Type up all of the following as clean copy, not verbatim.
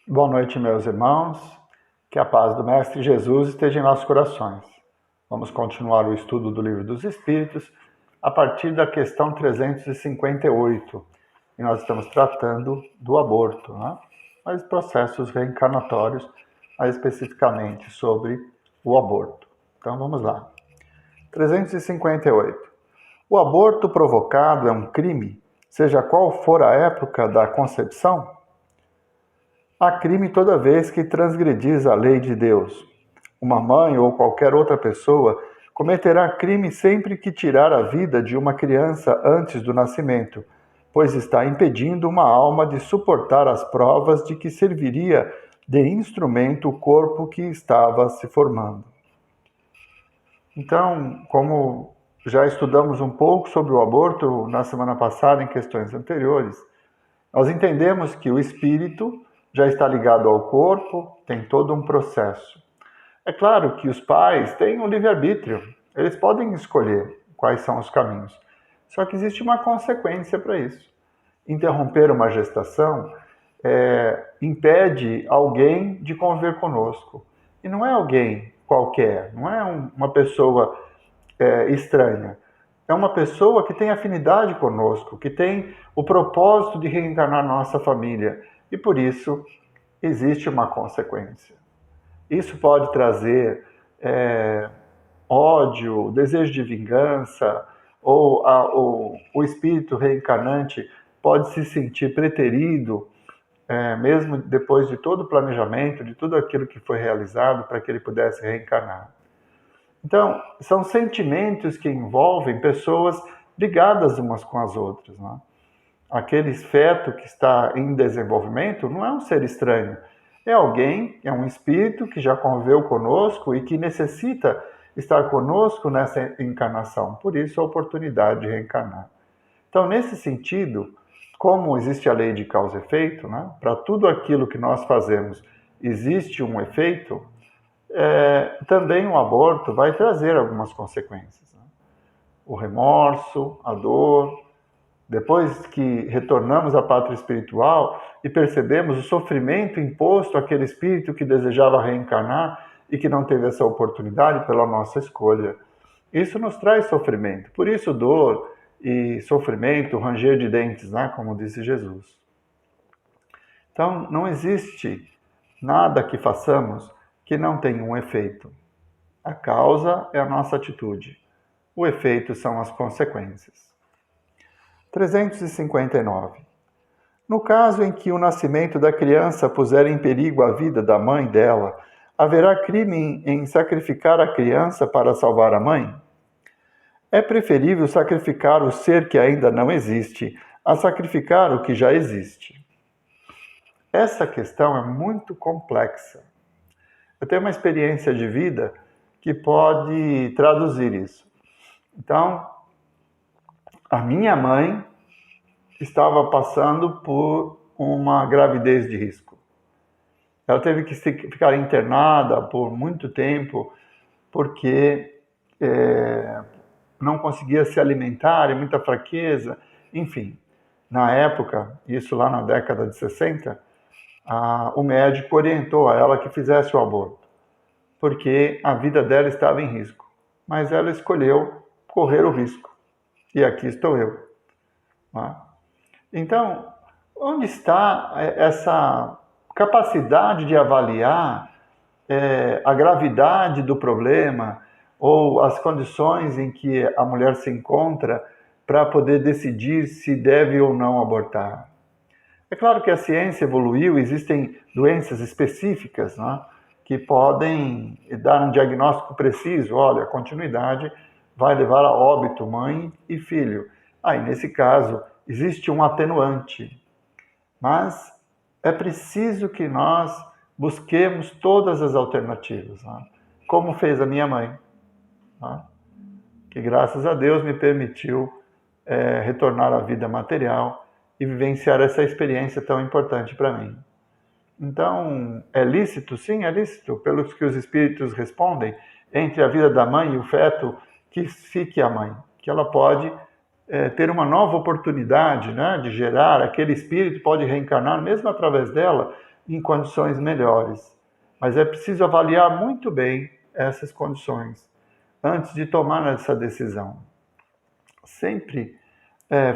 Boa noite, meus irmãos. Que a paz do Mestre Jesus esteja em nossos corações. Vamos continuar o estudo do Livro dos Espíritos a partir da questão 358. E nós estamos tratando do aborto, né? Mas processos reencarnatórios, mais especificamente sobre o aborto. Então vamos lá. 358. O aborto provocado é um crime, seja qual for a época da concepção? Há crime toda vez que transgredis a lei de Deus. Uma mãe ou qualquer outra pessoa cometerá crime sempre que tirar a vida de uma criança antes do nascimento, pois está impedindo uma alma de suportar as provas de que serviria de instrumento o corpo que estava se formando. Então, como já estudamos um pouco sobre o aborto na semana passada, em questões anteriores, nós entendemos que o espírito já está ligado ao corpo, tem todo um processo. É claro que os pais têm um livre-arbítrio, eles podem escolher quais são os caminhos. Só que existe uma consequência para isso. Interromper uma gestação impede alguém de conviver conosco. E não é alguém qualquer, não é uma pessoa estranha. É uma pessoa que tem afinidade conosco, que tem o propósito de reencarnar na nossa família. E por isso existe uma consequência. Isso pode trazer ódio, desejo de vingança, ou o espírito reencarnante pode se sentir preterido, mesmo depois de todo o planejamento, de tudo aquilo que foi realizado para que ele pudesse reencarnar. Então, são sentimentos que envolvem pessoas ligadas umas com as outras, né? Aquele feto que está em desenvolvimento não é um ser estranho, é alguém, é um espírito que já conviveu conosco e que necessita estar conosco nessa encarnação. Por isso, a oportunidade de reencarnar. Então, nesse sentido, como existe a lei de causa e efeito, né, para tudo aquilo que nós fazemos existe um efeito, também o aborto vai trazer algumas consequências, né? O remorso, a dor. Depois que retornamos à pátria espiritual e percebemos o sofrimento imposto àquele espírito que desejava reencarnar e que não teve essa oportunidade pela nossa escolha. Isso nos traz sofrimento. Por isso, dor e sofrimento, ranger de dentes, né? Como disse Jesus. Então, não existe nada que façamos que não tenha um efeito. A causa é a nossa atitude. O efeito são as consequências. 359. No caso em que o nascimento da criança puser em perigo a vida da mãe dela, haverá crime em sacrificar a criança para salvar a mãe? É preferível sacrificar o ser que ainda não existe a sacrificar o que já existe. Essa questão é muito complexa. Eu tenho uma experiência de vida que pode traduzir isso. Então, a minha mãe estava passando por uma gravidez de risco. Ela teve que ficar internada por muito tempo porque não conseguia se alimentar, e muita fraqueza, enfim. Na época, isso lá na década de 60, o médico orientou a ela que fizesse o aborto, porque a vida dela estava em risco. Mas ela escolheu correr o risco. E aqui estou eu. Né? Então, onde está essa capacidade de avaliar a gravidade do problema ou as condições em que a mulher se encontra para poder decidir se deve ou não abortar? É claro que a ciência evoluiu, existem doenças específicas, né, que podem dar um diagnóstico preciso. Olha, a continuidade vai levar a óbito mãe e filho. Aí, nesse caso, existe um atenuante, mas é preciso que nós busquemos todas as alternativas, né? Como fez a minha mãe, né? Que graças a Deus me permitiu retornar à vida material e vivenciar essa experiência tão importante para mim. Então, é lícito? Sim, é lícito, pelos que os espíritos respondem, entre a vida da mãe e o feto, que fique a mãe, que ela pode ter uma nova oportunidade, né, de gerar, aquele espírito pode reencarnar, mesmo através dela, em condições melhores. Mas é preciso avaliar muito bem essas condições antes de tomar essa decisão. Sempre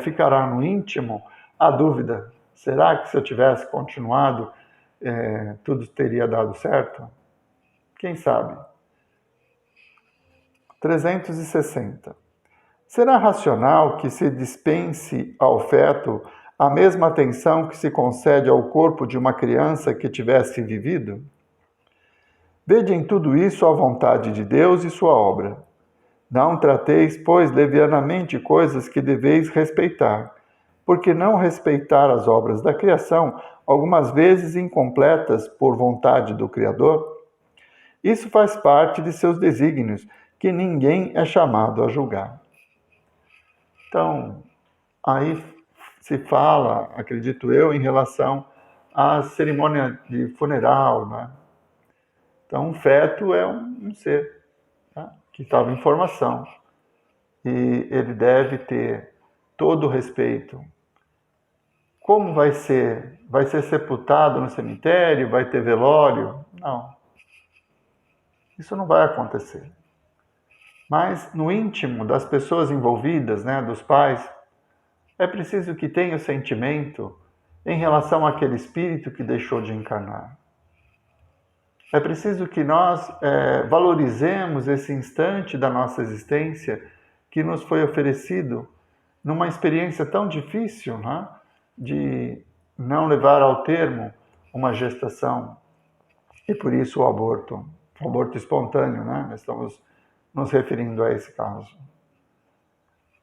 ficará no íntimo a dúvida: será que se eu tivesse continuado, tudo teria dado certo? Quem sabe? 360. Será racional que se dispense ao feto a mesma atenção que se concede ao corpo de uma criança que tivesse vivido? Vede em tudo isso a vontade de Deus e sua obra. Não trateis, pois, levianamente coisas que deveis respeitar, porque não respeitar as obras da criação, algumas vezes incompletas por vontade do Criador? Isso faz parte de seus desígnios, que ninguém é chamado a julgar. Então, aí se fala, acredito eu, em relação à cerimônia de funeral, né? Então, um feto é um ser, tá? Que estava em formação e ele deve ter todo o respeito. Como vai ser? Vai ser sepultado no cemitério? Vai ter velório? Não. Isso não vai acontecer. Mas no íntimo das pessoas envolvidas, né, dos pais, é preciso que tenha o sentimento em relação àquele espírito que deixou de encarnar. É preciso que nós valorizemos esse instante da nossa existência que nos foi oferecido numa experiência tão difícil, né, de não levar ao termo uma gestação e por isso o aborto espontâneo, né? Nós estamos nos referindo a esse caso.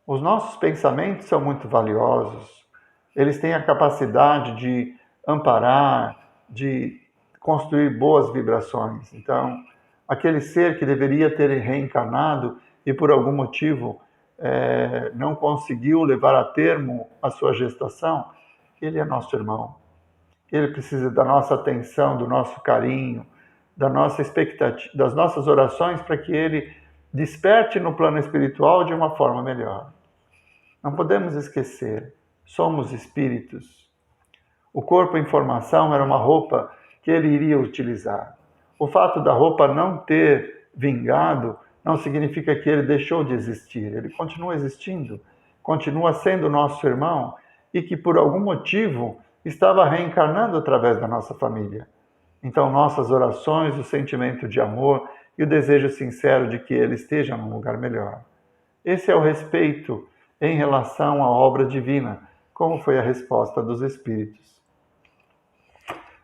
Os nossos pensamentos são muito valiosos, eles têm a capacidade de amparar, de construir boas vibrações. Então, aquele ser que deveria ter reencarnado e por algum motivo não conseguiu levar a termo a sua gestação, ele é nosso irmão. Ele precisa da nossa atenção, do nosso carinho, da nossa expectativa, das nossas orações para que ele desperte no plano espiritual de uma forma melhor. Não podemos esquecer, somos espíritos. O corpo em formação era uma roupa que ele iria utilizar. O fato da roupa não ter vingado não significa que ele deixou de existir. Ele continua existindo, continua sendo nosso irmão e que por algum motivo estava reencarnando através da nossa família. Então, nossas orações, o sentimento de amor e o desejo sincero de que ele esteja num lugar melhor. Esse é o respeito em relação à obra divina, como foi a resposta dos espíritos.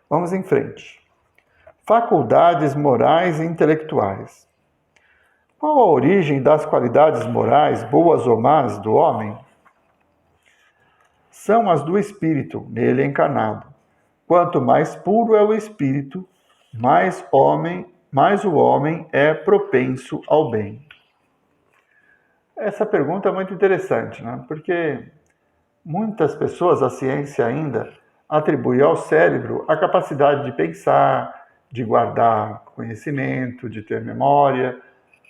Vamos em frente. Faculdades morais e intelectuais. Qual a origem das qualidades morais, boas ou más, do homem? São as do espírito, nele encarnado. Quanto mais puro é o espírito, mais o homem é propenso ao bem. Essa pergunta é muito interessante, né? Porque muitas pessoas, a ciência ainda, atribui ao cérebro a capacidade de pensar, de guardar conhecimento, de ter memória,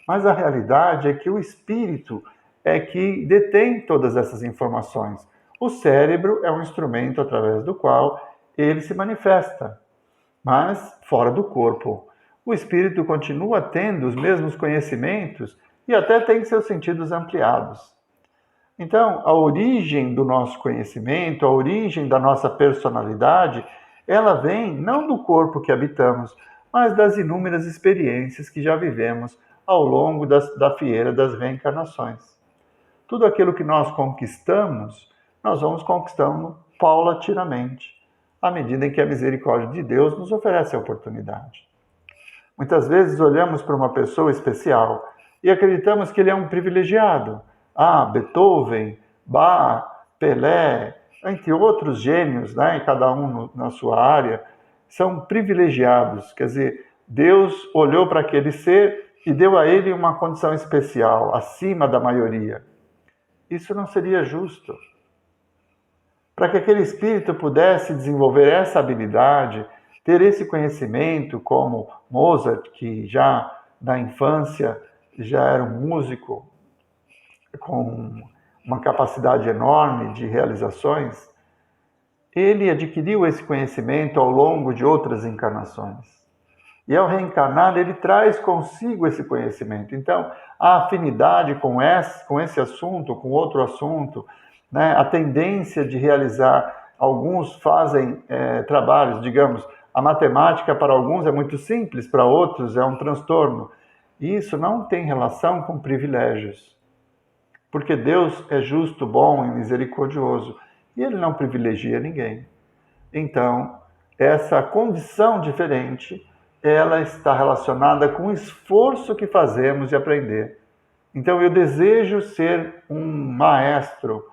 mas a realidade é que o espírito é que detém todas essas informações. O cérebro é um instrumento através do qual ele se manifesta, mas fora do corpo. O espírito continua tendo os mesmos conhecimentos e até tem seus sentidos ampliados. Então, a origem do nosso conhecimento, a origem da nossa personalidade, ela vem não do corpo que habitamos, mas das inúmeras experiências que já vivemos ao longo da fieira das reencarnações. Tudo aquilo que nós conquistamos, nós vamos conquistando paulatinamente, à medida em que a misericórdia de Deus nos oferece a oportunidade. Muitas vezes olhamos para uma pessoa especial e acreditamos que ele é um privilegiado. Beethoven, Bach, Pelé, entre outros gênios, né, cada um na sua área, são privilegiados. Quer dizer, Deus olhou para aquele ser e deu a ele uma condição especial, acima da maioria. Isso não seria justo. Para que aquele espírito pudesse desenvolver essa habilidade, ter esse conhecimento, como Mozart, que já na infância já era um músico com uma capacidade enorme de realizações, ele adquiriu esse conhecimento ao longo de outras encarnações. E ao reencarnar, ele traz consigo esse conhecimento. Então, a afinidade com esse assunto, com outro assunto, né, a tendência de realizar, alguns fazem trabalhos, digamos, a matemática para alguns é muito simples, para outros é um transtorno. E isso não tem relação com privilégios. Porque Deus é justo, bom e misericordioso. E Ele não privilegia ninguém. Então, essa condição diferente, ela está relacionada com o esforço que fazemos de aprender. Então, eu desejo ser um maestro,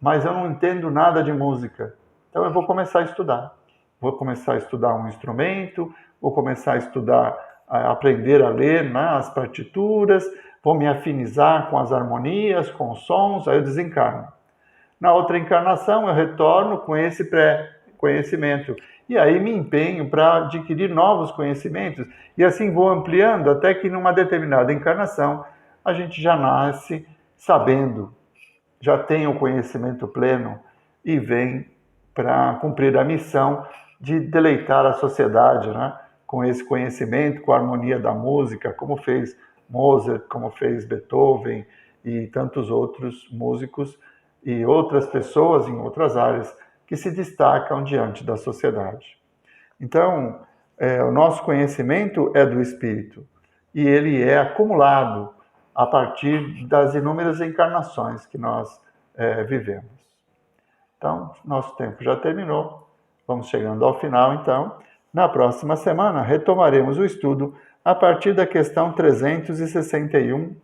mas eu não entendo nada de música. Então, eu vou começar a estudar. Vou começar a estudar um instrumento, vou começar a estudar, a aprender a ler, né, as partituras, vou me afinizar com as harmonias, com os sons, aí eu desencarno. Na outra encarnação, eu retorno com esse pré-conhecimento. E aí me empenho para adquirir novos conhecimentos. E assim vou ampliando até que numa determinada encarnação, a gente já nasce sabendo, já tem o conhecimento pleno e vem para cumprir a missão de deleitar a sociedade, né? Com esse conhecimento, com a harmonia da música, como fez Mozart, como fez Beethoven e tantos outros músicos e outras pessoas em outras áreas que se destacam diante da sociedade. Então, o nosso conhecimento é do Espírito e ele é acumulado a partir das inúmeras encarnações que nós vivemos. Então, nosso tempo já terminou, vamos chegando ao final, então. Na próxima semana, retomaremos o estudo a partir da questão 361A.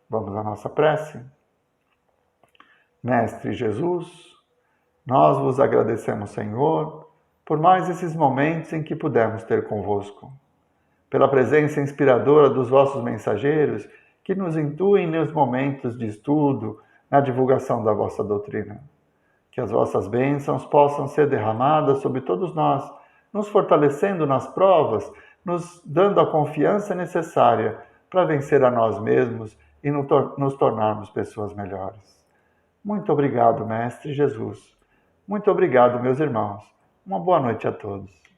Vamos à nossa prece? Mestre Jesus, nós vos agradecemos, Senhor, por mais esses momentos em que pudemos ter convosco, pela presença inspiradora dos vossos mensageiros que nos intuem nos momentos de estudo, na divulgação da vossa doutrina. Que as vossas bênçãos possam ser derramadas sobre todos nós, nos fortalecendo nas provas, nos dando a confiança necessária para vencer a nós mesmos e nos tornarmos pessoas melhores. Muito obrigado, Mestre Jesus. Muito obrigado, meus irmãos. Uma boa noite a todos.